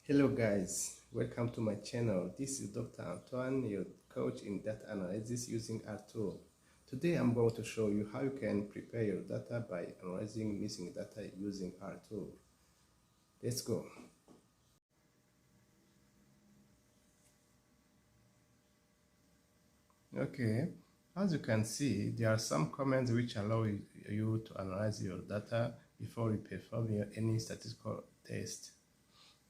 Hello guys, welcome to my channel. This is Dr. Antoine, your coach in data analysis using R tool. Today I'm going to show you how you can prepare your data by analyzing missing data using R tool. Let's go. Okay, as you can see, there are some commands which allow you to analyze your data before you perform any statistical test.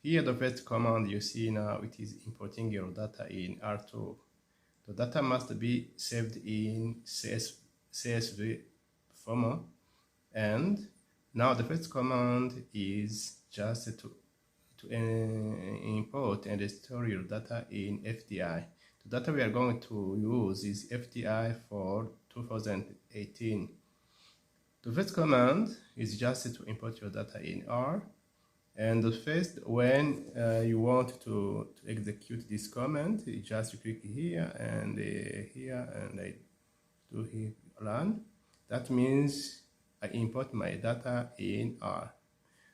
Here, the first command you see now, it is importing your data in R2. The data must be saved in CSV format, and now the first command is just to import and store your data in FDI. The data we are going to use is FDI for 2018. The first command is just to import your data in R. And the first, when you want to execute this command, you just click here and I do here run. That means I import my data in R.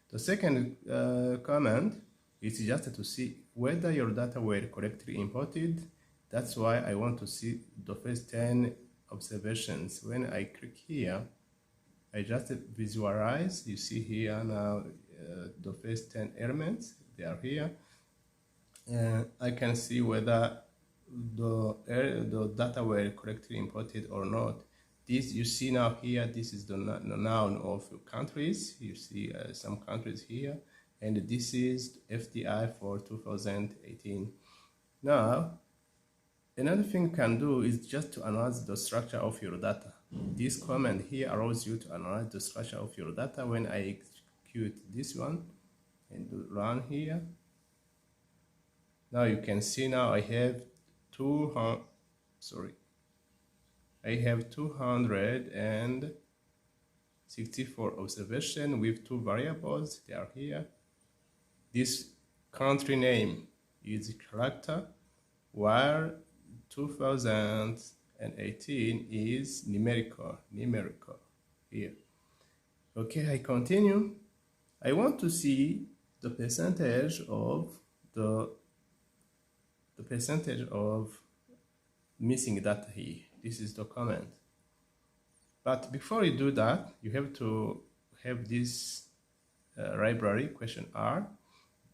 The second command is just to see whether your data were correctly imported. That's why I want to see the first 10 observations. When I click here, I just visualize. You see here now the first 10 elements, they are here. I can see whether the data were correctly imported or not. This you see now here, this is the noun of countries. You see some countries here, and this is FDI for 2018. Now, another thing you can do is just to analyze the structure of your data. This command here allows you to analyze the structure of your data. When I execute this one and run here, now you can see now I have 264 observations with two variables. They are here. This country name is character, while 2018 is numerical here. Okay, I continue. I want to see the percentage of missing data here. This is the comment. But before you do that, you have to have this library question R.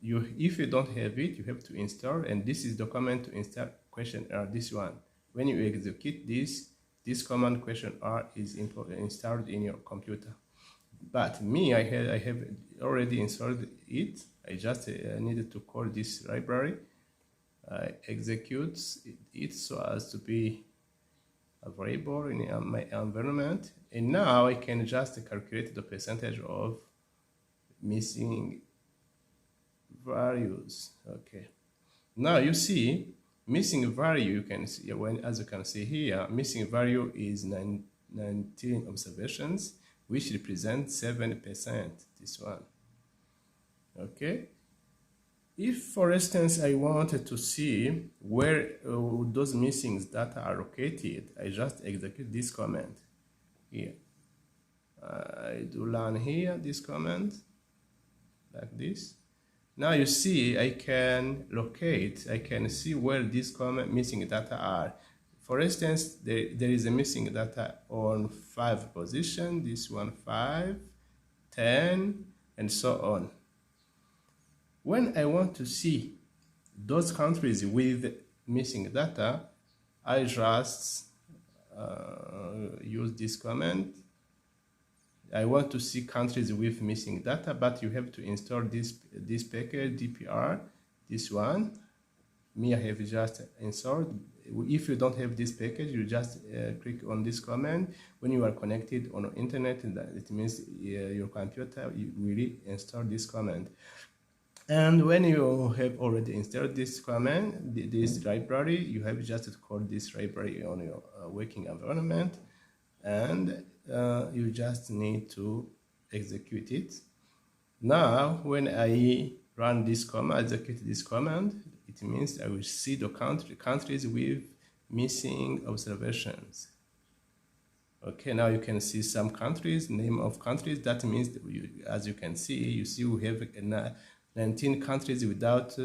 If you don't have it, you have to install, and this is the command to install question R, this one. When you execute this command question R is installed in your computer. But me, I have already installed it. I just needed to call this library. I execute it so as to be available in my environment. And now I can just calculate the percentage of missing values. Okay. Now you see missing value. You can see as you can see here, missing value is 19 observations, which represents 7%. This one. Okay. If, for instance, I wanted to see where those missing data are located, I just execute this command here. I do run here this command like this. Now you see I can see where these missing data are. For instance, there is a missing data on 5 position, this one 5, 10, and so on. When I want to see those countries with missing data, I just use this command. I want to see countries with missing data, but you have to install this package DPR, this one. Me, I have just installed. If you don't have this package, you just click on this command. When you are connected on the internet, it means your computer will install this command. And when you have already installed this command, this library, you have just to call this library on your working environment, and you just need to execute it. Now, when I run this command, execute this command, it means I will see the countries with missing observations. Okay, now you can see some countries, name of countries. That means, as you can see, we have 19 countries without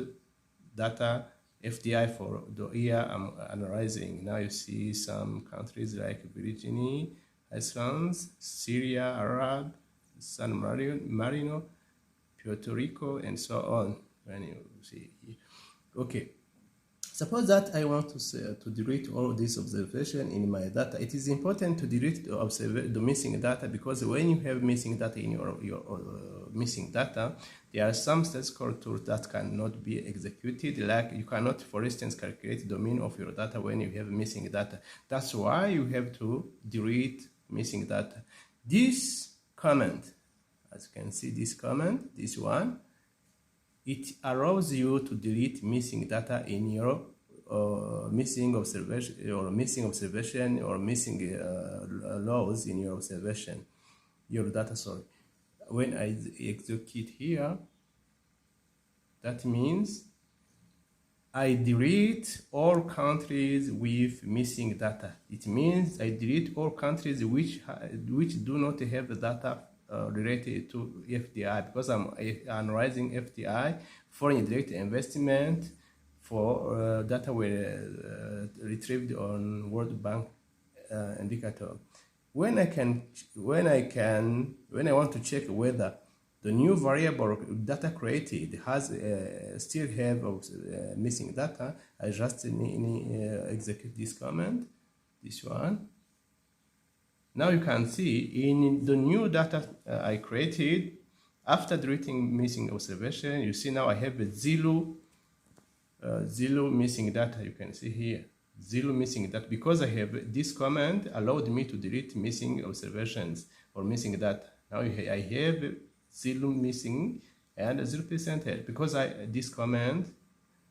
data FDI for the year I'm analyzing. Now you see some countries like Virginia, Iceland, Syria, Arab, San Marino, Puerto Rico, and so on. When you see, okay. Suppose that I want to delete all this observation in my data. It is important to delete the missing data, because when you have missing data in your missing data, there are some statistical tools that cannot be executed. Like you cannot, for instance, calculate the mean of your data when you have missing data. That's why you have to delete missing data. This comment, as you can see, this comment, this one, it allows you to delete missing data in your missing observation or missing laws in your observation, your data, sorry. When I execute here, that means I delete all countries with missing data. It means I delete all countries which do not have the data related to FDI, because I'm analyzing FDI, foreign direct investment, for data were retrieved on World Bank indicator. When I want to check whether the new variable data created has still have missing data, I just execute this command, this one. Now you can see in the new data I created, after deleting missing observation, you see now I have a zero missing data. You can see here, zero missing data, because I have this command allowed me to delete missing observations or missing data. Now I have zero missing and 0% help, because this command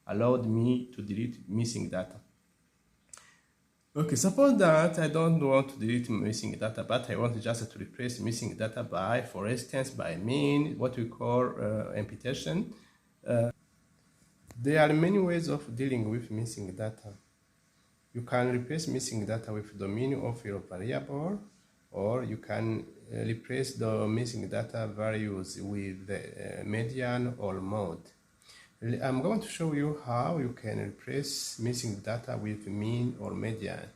allowed me to delete missing data. Okay, suppose that I don't want to delete missing data, but I want just to replace missing data by, for instance, by mean, what we call imputation. There are many ways of dealing with missing data. You can replace missing data with the mean of your variable, or you can replace the missing data values with the median or mode. I'm going to show you how you can replace missing data with mean or median.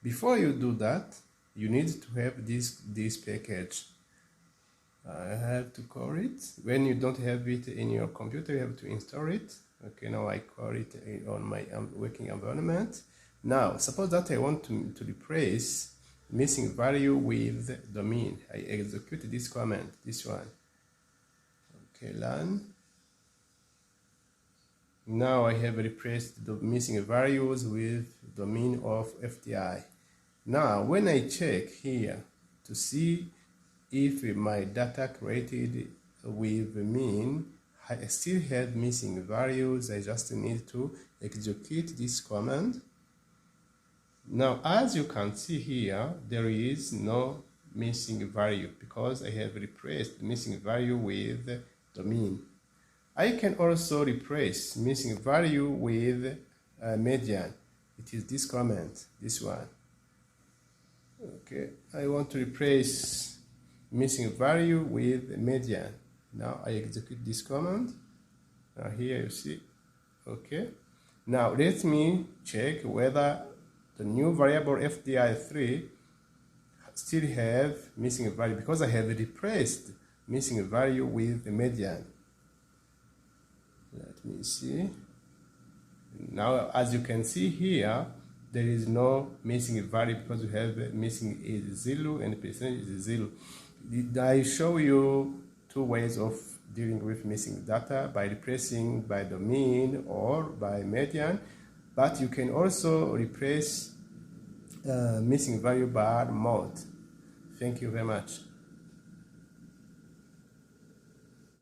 Before you do that, you need to have this package. I have to call it. When you don't have it in your computer, you have to install it. Okay, now I call it on my working environment. Now, suppose that I want to replace missing value with the mean. I execute this command, this one. Okay, learn. Now I have replaced the missing values with the mean of FDI. Now, when I check here to see if my data created with the mean I still have missing values, I just need to execute this command. Now, as you can see here, there is no missing value because I have replaced missing value with the mean. I can also replace missing value with median. It is this command, this one. Okay, I want to replace missing value with median. Now I execute this command. Now here you see. Okay. Now let me check whether the new variable FDI3 still have missing value, because I have replaced missing value with the median. Let me see. Now, as you can see here, there is no missing value because we have missing is 0 and percentage is 0. I show you two ways of dealing with missing data, by replacing by the mean or by median, but you can also replace missing value by mode. Thank you very much.